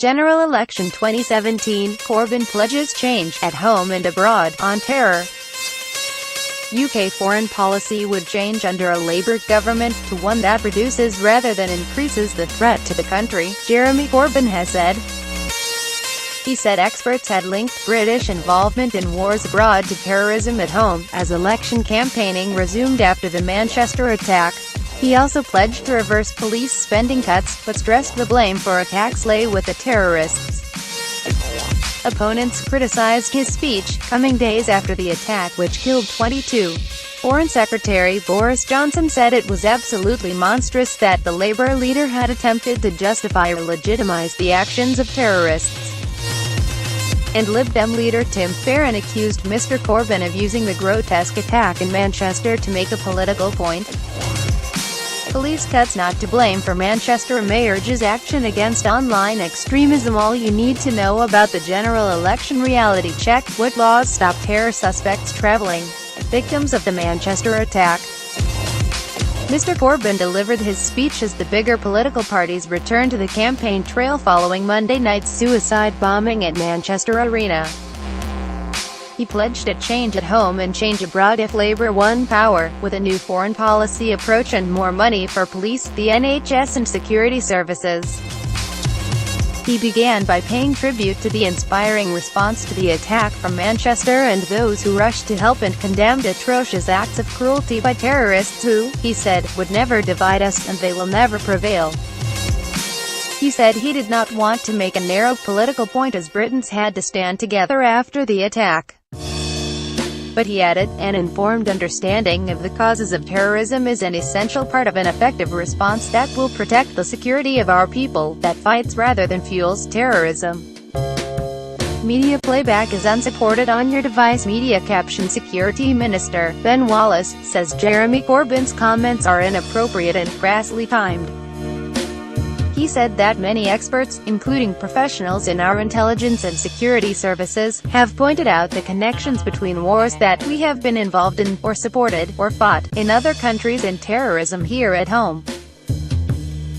General Election 2017, Corbyn pledges change, at home and abroad, on terror. UK foreign policy would change under a Labour government to one that reduces rather than increases the threat to the country, Jeremy Corbyn has said. He said experts had linked British involvement in wars abroad to terrorism at home, as election campaigning resumed after the Manchester attack. He also pledged to reverse police spending cuts, but stressed the blame for attacks lay with the terrorists. Opponents criticized his speech, coming days after the attack which killed 22. Foreign Secretary Boris Johnson said it was absolutely monstrous that the Labour leader had attempted to justify or legitimise the actions of terrorists. And Lib Dem leader Tim Farron accused Mr Corbyn of using the grotesque attack in Manchester to make a political point. Police cuts not to blame for Manchester Mayor's action against online extremism. All you need to know about the general election reality check: what laws stop terror suspects travelling? Victims of the Manchester attack. Mr Corbyn delivered his speech as the bigger political parties returned to the campaign trail following Monday night's suicide bombing at Manchester Arena. He pledged a change at home and change abroad if Labour won power, with a new foreign policy approach and more money for police, the NHS and security services. He began by paying tribute to the inspiring response to the attack from Manchester and those who rushed to help, and condemned atrocious acts of cruelty by terrorists who, he said, would never divide us, and they will never prevail. He said he did not want to make a narrow political point, as Britons had to stand together after the attack. But he added, an informed understanding of the causes of terrorism is an essential part of an effective response that will protect the security of our people, that fights rather than fuels terrorism. Media playback is unsupported on your device. Media caption: Security Minister Ben Wallace says Jeremy Corbyn's comments are inappropriate and crassly timed. He said that many experts, including professionals in our intelligence and security services, have pointed out the connections between wars that we have been involved in, or supported, or fought, in other countries, and terrorism here at home.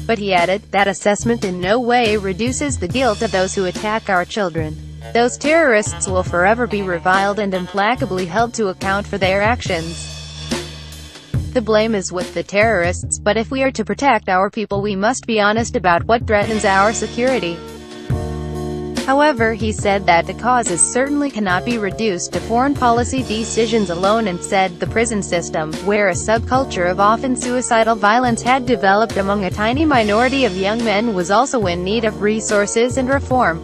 But he added, that assessment in no way reduces the guilt of those who attack our children. Those terrorists will forever be reviled and implacably held to account for their actions. The blame is with the terrorists, but if we are to protect our people, we must be honest about what threatens our security. However, he said that the causes certainly cannot be reduced to foreign policy decisions alone, and said the prison system, where a subculture of often suicidal violence had developed among a tiny minority of young men, was also in need of resources and reform.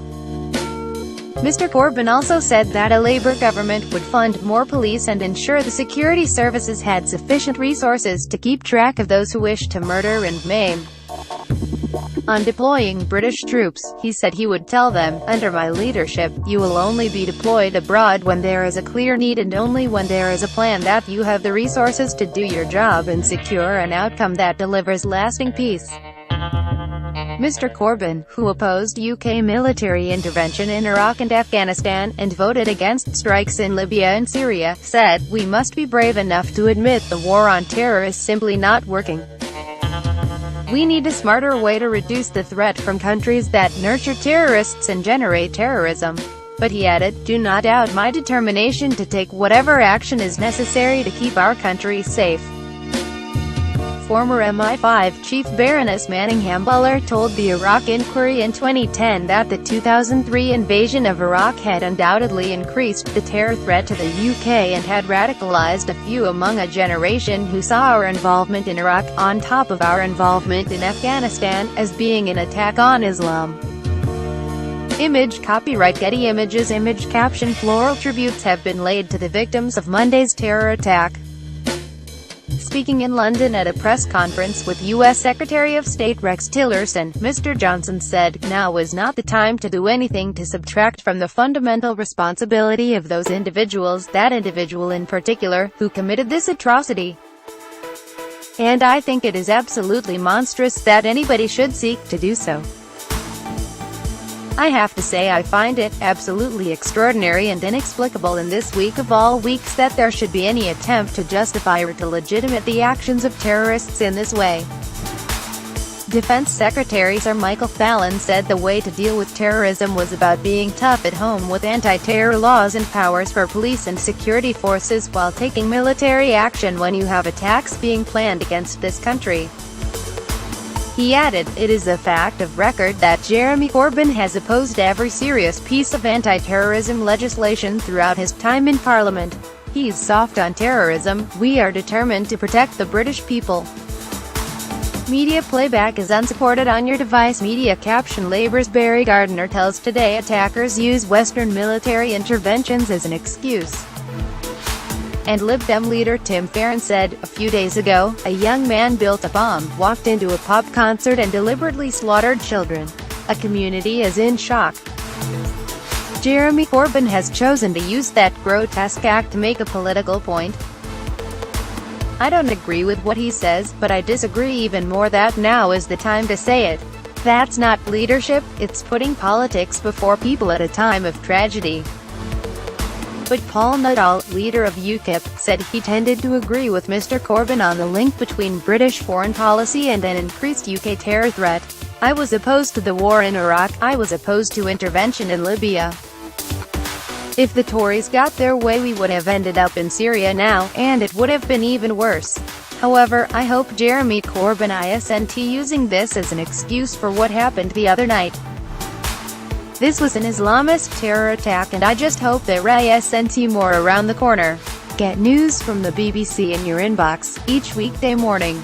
Mr Corbyn also said that a Labour government would fund more police and ensure the security services had sufficient resources to keep track of those who wish to murder and maim. On deploying British troops, he said he would tell them, under my leadership, you will only be deployed abroad when there is a clear need, and only when there is a plan that you have the resources to do your job and secure an outcome that delivers lasting peace. Mr Corbyn, who opposed UK military intervention in Iraq and Afghanistan, and voted against strikes in Libya and Syria, said, we must be brave enough to admit the war on terror is simply not working. We need a smarter way to reduce the threat from countries that nurture terrorists and generate terrorism. But he added, do not doubt my determination to take whatever action is necessary to keep our country safe. Former MI5 Chief Baroness Manningham Buller told the Iraq Inquiry in 2010 that the 2003 invasion of Iraq had undoubtedly increased the terror threat to the UK and had radicalized a few among a generation who saw our involvement in Iraq, on top of our involvement in Afghanistan, as being an attack on Islam. Image copyright Getty Images. Image caption: floral tributes have been laid to the victims of Monday's terror attack. Speaking in London at a press conference with U.S. Secretary of State Rex Tillerson, Mr. Johnson said, now is not the time to do anything to subtract from the fundamental responsibility of those individuals, that individual in particular, who committed this atrocity. And I think it is absolutely monstrous that anybody should seek to do so. I have to say I find it absolutely extraordinary and inexplicable in this week of all weeks that there should be any attempt to justify or to legitimate the actions of terrorists in this way. Defense Secretary Sir Michael Fallon said the way to deal with terrorism was about being tough at home with anti-terror laws and powers for police and security forces while taking military action when you have attacks being planned against this country. He added, "It is a fact of record that Jeremy Corbyn has opposed every serious piece of anti-terrorism legislation throughout his time in Parliament. He's soft on terrorism. We are determined to protect the British people." Media playback is unsupported on your device. Media caption: Labour's Barry Gardiner tells Today attackers use Western military interventions as an excuse. And Lib Dem leader Tim Farron said, "A few days ago, a young man built a bomb, walked into a pop concert and deliberately slaughtered children. A community is in shock." Jeremy Corbyn has chosen to use that grotesque act to make a political point. "I don't agree with what he says, but I disagree even more that now is the time to say it. That's not leadership, it's putting politics before people at a time of tragedy." But Paul Nuttall, leader of UKIP, said he tended to agree with Mr. Corbyn on the link between British foreign policy and an increased UK terror threat. "I was opposed to the war in Iraq, I was opposed to intervention in Libya. If the Tories got their way we would have ended up in Syria now, and it would have been even worse. However, I hope Jeremy Corbyn isn't using this as an excuse for what happened the other night. This was an Islamist terror attack and I just hope there isn't more around the corner." Get news from the BBC in your inbox, each weekday morning.